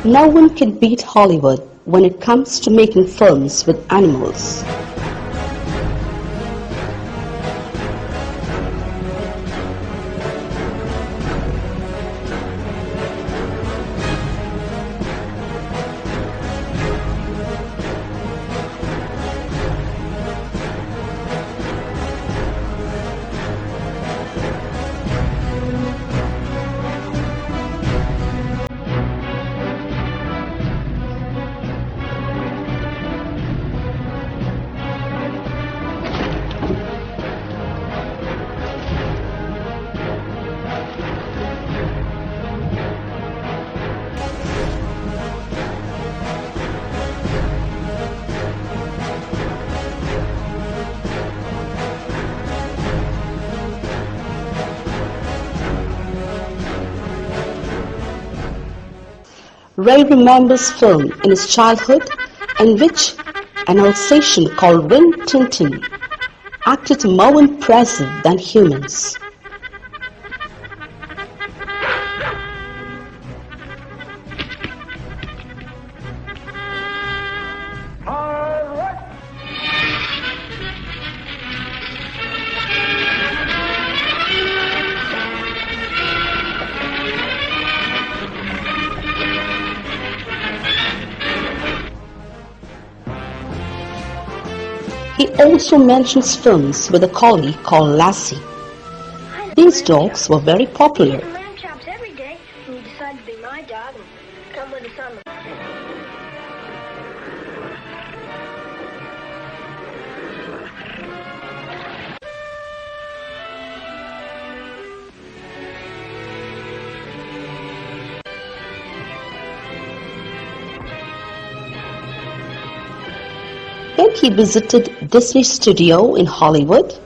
No one can beat Hollywood when it comes to making films with animals. Ray remembers film in his childhood in which an Alsatian called Rin Tin Tin acted more impressive than humans. He also mentions films with a collie called Lassie. These dogs were very popular. Lamb chops every day, and you decide to be my dog and come with us on the... When he visited Disney Studio in Hollywood,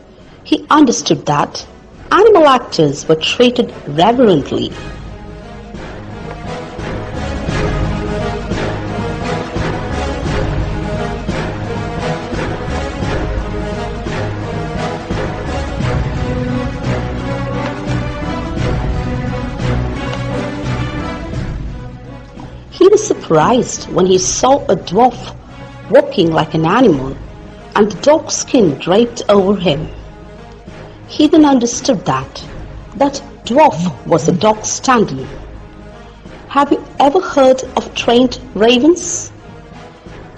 he understood that animal actors were treated reverently. He was surprised when he saw a dwarf walking like an animal and the dog's skin draped over him. He then understood that dwarf was a dog stand-in. Have you ever heard of trained ravens?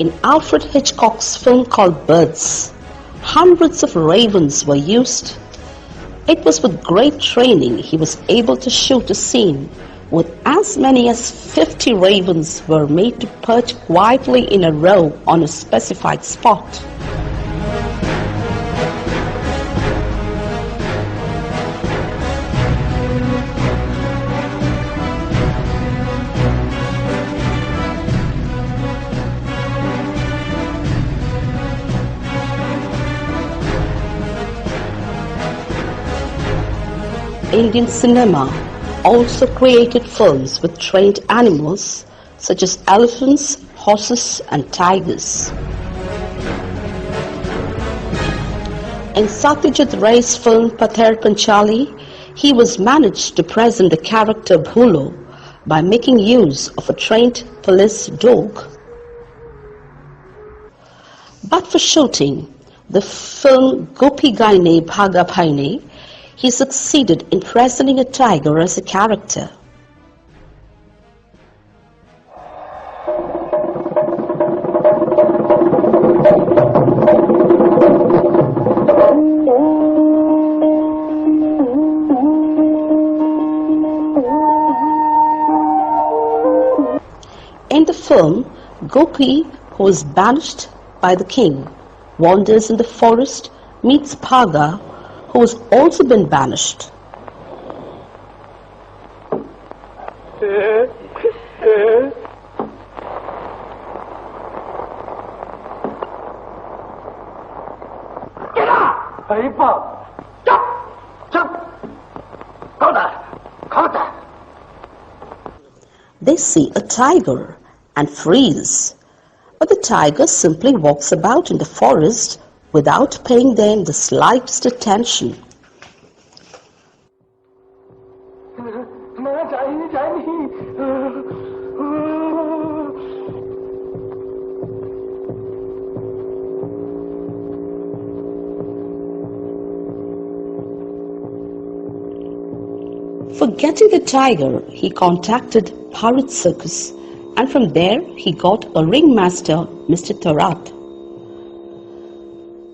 In Alfred Hitchcock's film called Birds, hundreds of ravens were used. It was with great training he was able to shoot a scene with as many as 50 ravens were made to perch quietly in a row on a specified spot. Indian cinema also created films with trained animals such as elephants, horses and tigers. In Satyajit Ray's film Pather Panchali, he was managed to present the character Bhulo by making use of a trained police dog. But for shooting the film Gopi Gaine Bhaga Bhaine, he succeeded in presenting a tiger as a character. In the film, Gopi, who is banished by the king, wanders in the forest, meets Bhaga, who has also been banished. They see a tiger and freeze, but the tiger simply walks about in the forest without paying them the slightest attention. getting the tiger, he contacted Parrot Circus, and from there he got a ringmaster, Mr. Thorat.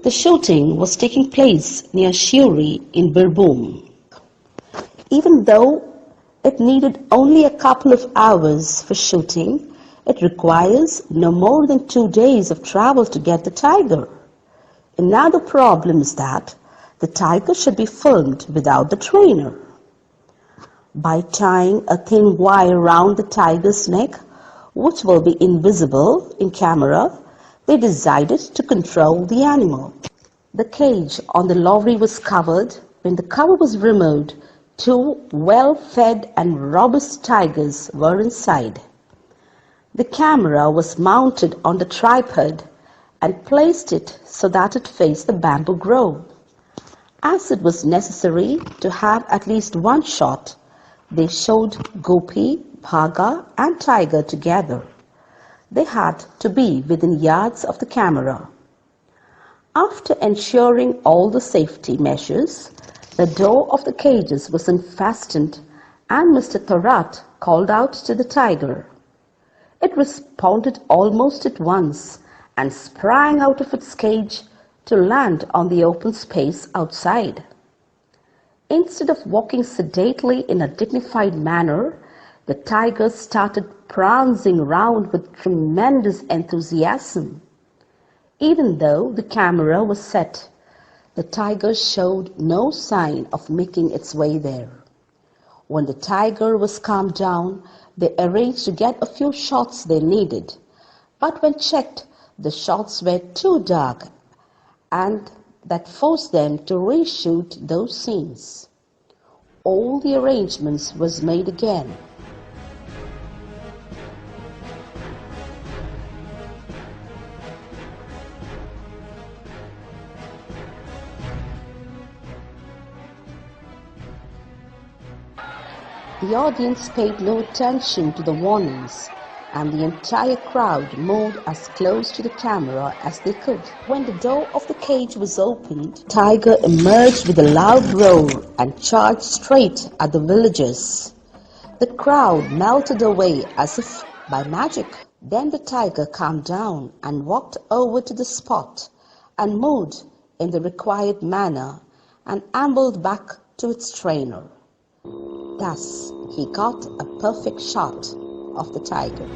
The shooting was taking place near Shuri in Birbhum. Even though it needed only a couple of hours for shooting, it requires no more than 2 days of travel to get the tiger. Another problem is that the tiger should be filmed without the trainer. By tying a thin wire around the tiger's neck, which will be invisible in camera, they decided to control the animal. The cage on the lorry was covered. When the cover was removed, 2 well-fed and robust tigers were inside. The camera was mounted on the tripod and placed it so that it faced the bamboo grove. As it was necessary to have at least one shot, they showed Gopi, Bhaga and Tiger together. They had to be within yards of the camera. After ensuring all the safety measures, the door of the cages was unfastened and Mr. Thorat called out to the tiger. It responded almost at once and sprang out of its cage to land on the open space outside. Instead of walking sedately in a dignified manner, the tiger started prancing around with tremendous enthusiasm. Even though the camera was set, the tiger showed no sign of making its way there. When the tiger was calmed down, they arranged to get a few shots they needed. But when checked, the shots were too dark, and that forced them to reshoot those scenes. All the arrangements was made again. The audience paid no attention to the warnings, and the entire crowd moved as close to the camera as they could. When the door of the cage was opened, Tiger emerged with a loud roar and charged straight at the villagers. The crowd melted away as if by magic. Then the tiger calmed down and walked over to the spot and moved in the required manner and ambled back to its trainer. Thus, he got a perfect shot of the tiger.